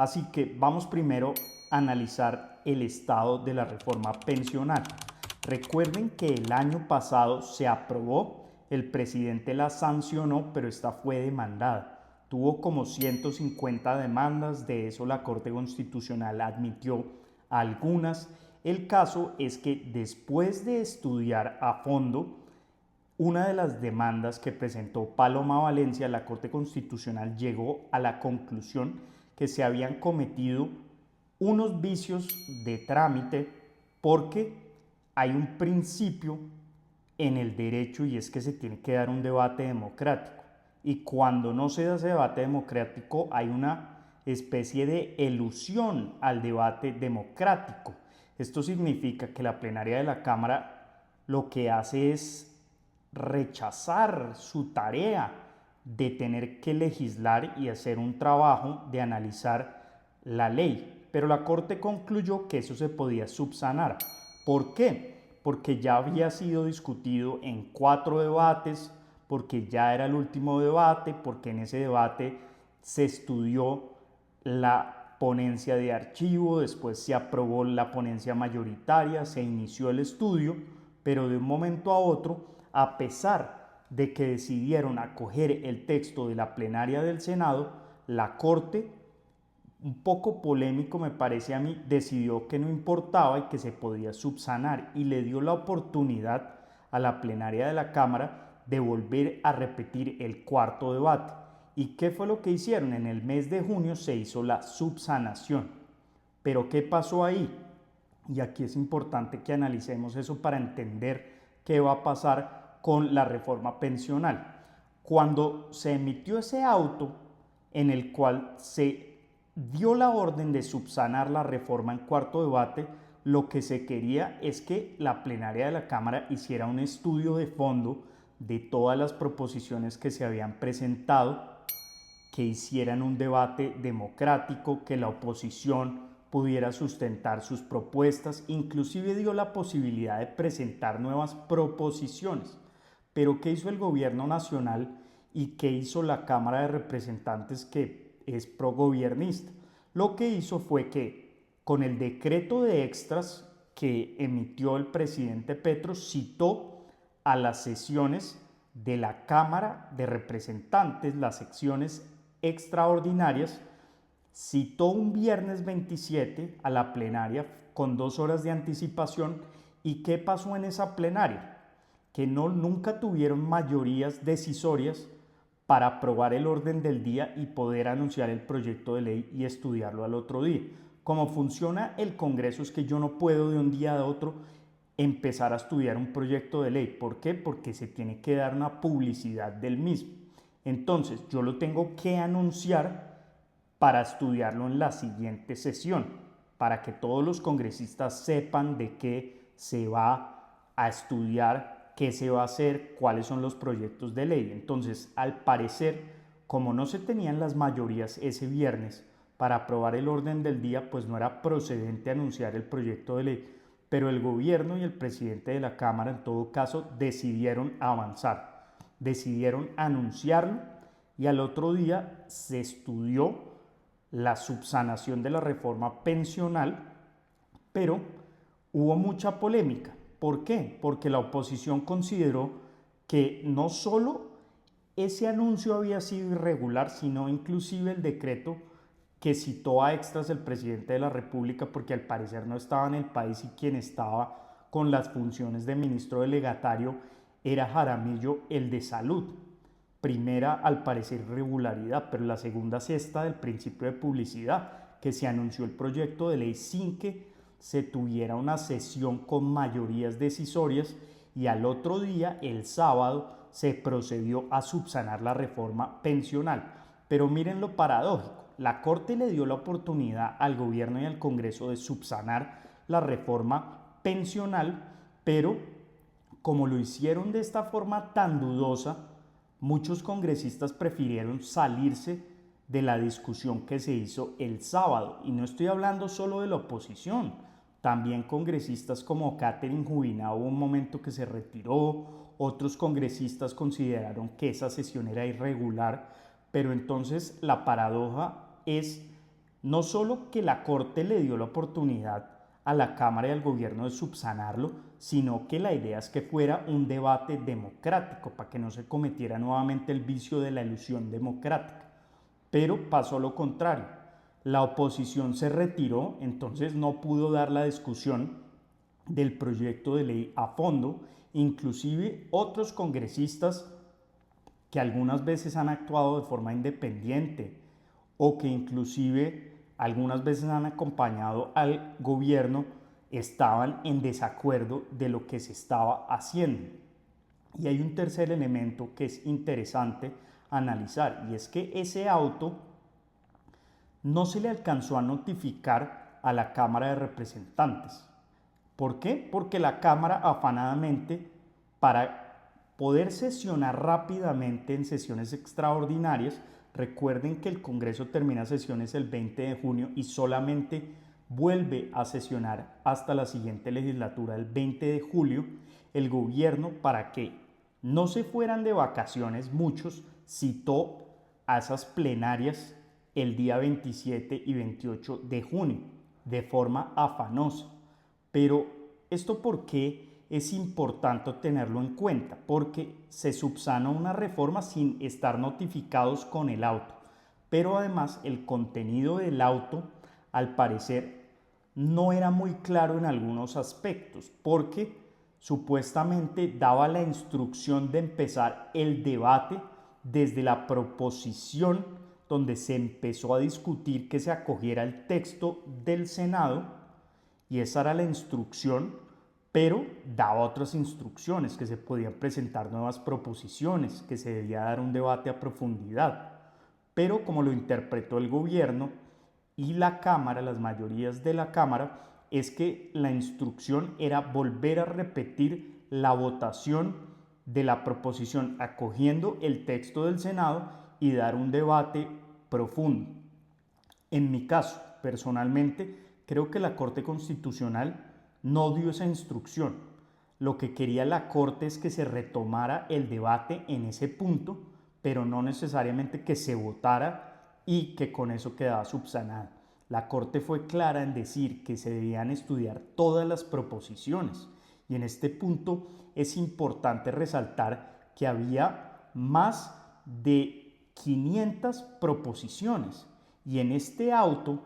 Así que vamos primero a analizar el estado de la reforma pensional. Recuerden que el año pasado se aprobó, el presidente la sancionó, pero esta fue demandada. Tuvo como 150 demandas, de eso la Corte Constitucional admitió algunas. El caso es que después de estudiar a fondo una de las demandas que presentó Paloma Valencia, la Corte Constitucional llegó a la conclusión que se habían cometido unos vicios de trámite porque hay un principio en el derecho y es que se tiene que dar un debate democrático. Y cuando no se da ese debate democrático hay una especie de elusión al debate democrático. Esto significa que la plenaria de la Cámara lo que hace es rechazar su tarea de tener que legislar y hacer un trabajo de analizar la ley. Pero la Corte concluyó que eso se podía subsanar. ¿Por qué? Porque ya había sido discutido en 4 debates, porque ya era el último debate, porque en ese debate se estudió la ponencia de archivo, después se aprobó la ponencia mayoritaria, se inició el estudio, pero de un momento a otro, a pesar de que decidieron acoger el texto de la plenaria del Senado, la Corte, un poco polémico me parece a mí, decidió que no importaba y que se podía subsanar y le dio la oportunidad a la plenaria de la Cámara de volver a repetir el 4.º debate. ¿Y qué fue lo que hicieron? En el mes de junio se hizo la subsanación. ¿Pero qué pasó ahí? Y aquí es importante que analicemos eso para entender qué va a pasar con la reforma pensional. Cuando se emitió ese auto en el cual se dio la orden de subsanar la reforma en 4.º debate, lo que se quería es que la plenaria de la Cámara hiciera un estudio de fondo de todas las proposiciones que se habían presentado, que hicieran un debate democrático, que la oposición pudiera sustentar sus propuestas, inclusive dio la posibilidad de presentar nuevas proposiciones. Pero ¿qué hizo el gobierno nacional y qué hizo la Cámara de Representantes, que es progobiernista? Lo que hizo fue que con el decreto de extras que emitió el presidente Petro, citó a las sesiones de la Cámara de Representantes, las secciones extraordinarias, citó un viernes 27 a la plenaria con 2 horas de anticipación. ¿Y qué pasó en esa plenaria? Que nunca tuvieron mayorías decisorias para aprobar el orden del día y poder anunciar el proyecto de ley y estudiarlo al otro día. Como funciona el Congreso es que yo no puedo de un día a otro empezar a estudiar un proyecto de ley. ¿Por qué? Porque se tiene que dar una publicidad del mismo. Entonces yo lo tengo que anunciar para estudiarlo en la siguiente sesión, para que todos los congresistas sepan de qué se va a estudiar, qué se va a hacer, cuáles son los proyectos de ley. Entonces, al parecer, como no se tenían las mayorías ese viernes para aprobar el orden del día, pues no era procedente anunciar el proyecto de ley. Pero el gobierno y el presidente de la Cámara, en todo caso, decidieron avanzar, decidieron anunciarlo y al otro día se estudió la subsanación de la reforma pensional, pero hubo mucha polémica. ¿Por qué? Porque la oposición consideró que no solo ese anuncio había sido irregular, sino inclusive el decreto que citó a extras el presidente de la República, porque al parecer no estaba en el país y quien estaba con las funciones de ministro delegatario era Jaramillo, el de salud. Primera, al parecer, irregularidad, pero la segunda es esta del principio de publicidad, que se anunció el proyecto de ley sin que se tuviera una sesión con mayorías decisorias y al otro día, el sábado, se procedió a subsanar la reforma pensional. Pero miren lo paradójico, la Corte le dio la oportunidad al gobierno y al Congreso de subsanar la reforma pensional, pero como lo hicieron de esta forma tan dudosa, muchos congresistas prefirieron salirse de la discusión que se hizo el sábado. Y no estoy hablando solo de la oposición, también congresistas como Catherine Jubinao hubo un momento que se retiró, otros congresistas consideraron que esa sesión era irregular, pero entonces la paradoja es no solo que la Corte le dio la oportunidad a la Cámara y al gobierno de subsanarlo, sino que la idea es que fuera un debate democrático para que no se cometiera nuevamente el vicio de la ilusión democrática. Pero pasó lo contrario. La oposición se retiró, entonces no pudo dar la discusión del proyecto de ley a fondo. Inclusive otros congresistas que algunas veces han actuado de forma independiente o que inclusive algunas veces han acompañado al gobierno, estaban en desacuerdo de lo que se estaba haciendo. Y hay un tercer elemento que es interesante analizar, y es que ese auto no se le alcanzó a notificar a la Cámara de Representantes. ¿Por qué? Porque la Cámara afanadamente, para poder sesionar rápidamente en sesiones extraordinarias, recuerden que el Congreso termina sesiones el 20 de junio y solamente vuelve a sesionar hasta la siguiente legislatura el 20 de julio, el gobierno, para que no se fueran de vacaciones muchos, citó a esas plenarias el día 27 y 28 de junio de forma afanosa. Pero ¿esto por qué es importante tenerlo en cuenta? Porque se subsana una reforma sin estar notificados con el auto. Pero además el contenido del auto, al parecer, no era muy claro en algunos aspectos, porque supuestamente daba la instrucción de empezar el debate desde la proposición donde se empezó a discutir que se acogiera el texto del Senado, y esa era la instrucción, pero daba otras instrucciones, que se podían presentar nuevas proposiciones, que se debía dar un debate a profundidad. Pero como lo interpretó el gobierno y la Cámara, las mayorías de la Cámara, es que la instrucción era volver a repetir la votación de la proposición acogiendo el texto del Senado y dar un debate profundo. En mi caso, personalmente, creo que la Corte Constitucional no dio esa instrucción. Lo que quería la Corte es que se retomara el debate en ese punto, pero no necesariamente que se votara y que con eso quedaba subsanada. La Corte fue clara en decir que se debían estudiar todas las proposiciones, y en este punto es importante resaltar que había más de 500 proposiciones, y en este auto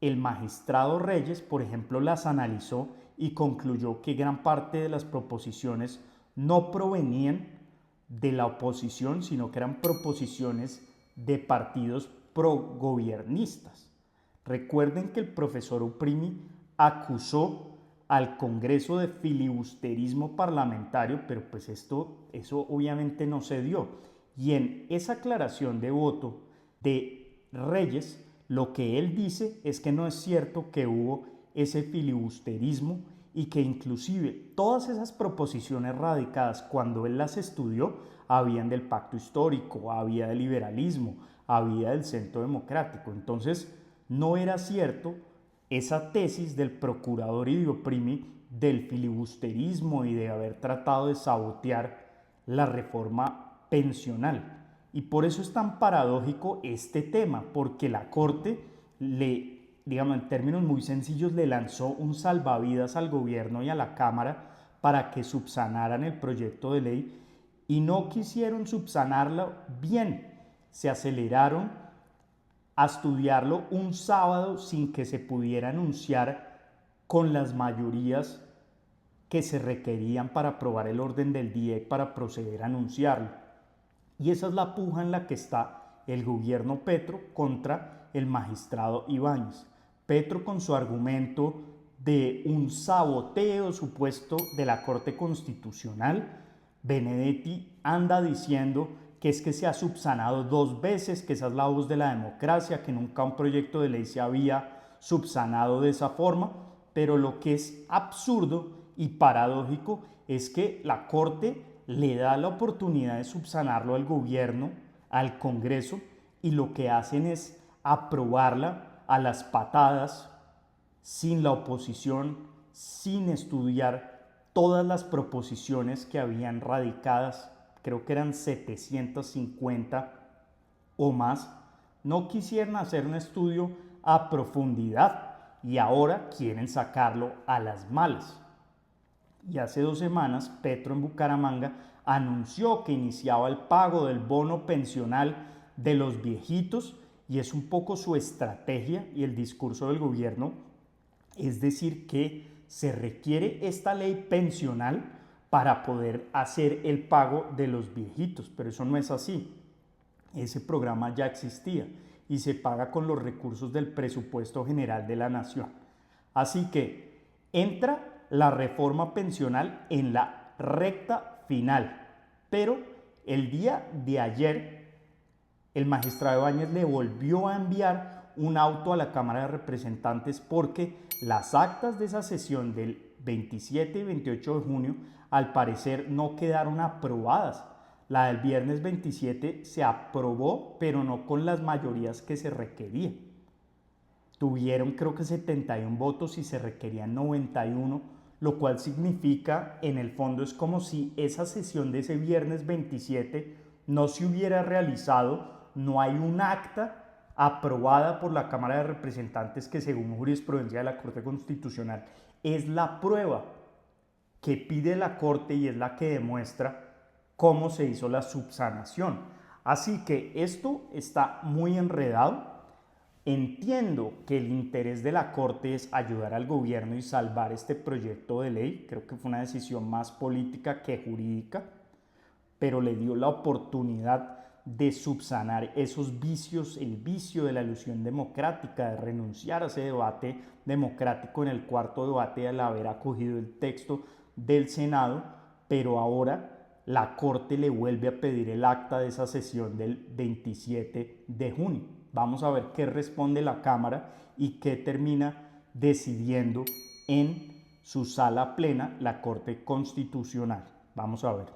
el magistrado Reyes, por ejemplo, las analizó y concluyó que gran parte de las proposiciones no provenían de la oposición, sino que eran proposiciones de partidos progobiernistas. Recuerden que el profesor Uprimi acusó al Congreso de filibusterismo parlamentario, pero pues eso obviamente no se dio. Y en esa aclaración de voto de Reyes, lo que él dice es que no es cierto que hubo ese filibusterismo y que inclusive todas esas proposiciones radicadas, cuando él las estudió, habían del pacto histórico, había del liberalismo, había del centro democrático. Entonces no era cierto esa tesis del procurador y de Uprimi del filibusterismo y de haber tratado de sabotear la reforma pensional. Y por eso es tan paradójico este tema, porque la Corte digamos en términos muy sencillos, le lanzó un salvavidas al gobierno y a la Cámara para que subsanaran el proyecto de ley, y no quisieron subsanarlo bien. Se aceleraron a estudiarlo un sábado sin que se pudiera anunciar con las mayorías que se requerían para aprobar el orden del día y para proceder a anunciarlo. Y esa es la puja en la que está el gobierno Petro contra el magistrado Ibáñez. Petro, con su argumento de un saboteo supuesto de la Corte Constitucional, Benedetti anda diciendo que es que se ha subsanado 2 veces, que esa es la voz de la democracia, que nunca un proyecto de ley se había subsanado de esa forma, pero lo que es absurdo y paradójico es que la Corte le da la oportunidad de subsanarlo al gobierno, al Congreso, y lo que hacen es aprobarla a las patadas, sin la oposición, sin estudiar todas las proposiciones que habían radicadas. Creo que eran 750 o más. No quisieron hacer un estudio a profundidad y ahora quieren sacarlo a las malas. Y hace 2 semanas Petro en Bucaramanga anunció que iniciaba el pago del bono pensional de los viejitos y es un poco su estrategia y el discurso del gobierno, es decir que se requiere esta ley pensional para poder hacer el pago de los viejitos, pero eso no es así. Ese programa ya existía y se paga con los recursos del presupuesto general de la nación. Así que entra la reforma pensional en la recta final, pero el día de ayer el magistrado Ibáñez le volvió a enviar un auto a la Cámara de Representantes porque las actas de esa sesión del 27 y 28 de junio al parecer no quedaron aprobadas. La del viernes 27 se aprobó, pero no con las mayorías que se requerían. Tuvieron creo que 71 votos y se requerían 91, lo cual significa, en el fondo es como si esa sesión de ese viernes 27 no se hubiera realizado, no hay un acta aprobada por la Cámara de Representantes que según jurisprudencia de la Corte Constitucional es la prueba que pide la Corte y es la que demuestra cómo se hizo la subsanación. Así que esto está muy enredado. Entiendo que el interés de la Corte es ayudar al gobierno y salvar este proyecto de ley. Creo que fue una decisión más política que jurídica, pero le dio la oportunidad de subsanar esos vicios, el vicio de la ilusión democrática, de renunciar a ese debate democrático en el cuarto debate al haber acogido el texto del Senado, pero ahora la Corte le vuelve a pedir el acta de esa sesión del 27 de junio. Vamos a ver qué responde la Cámara y qué termina decidiendo en su sala plena la Corte Constitucional. Vamos a ver.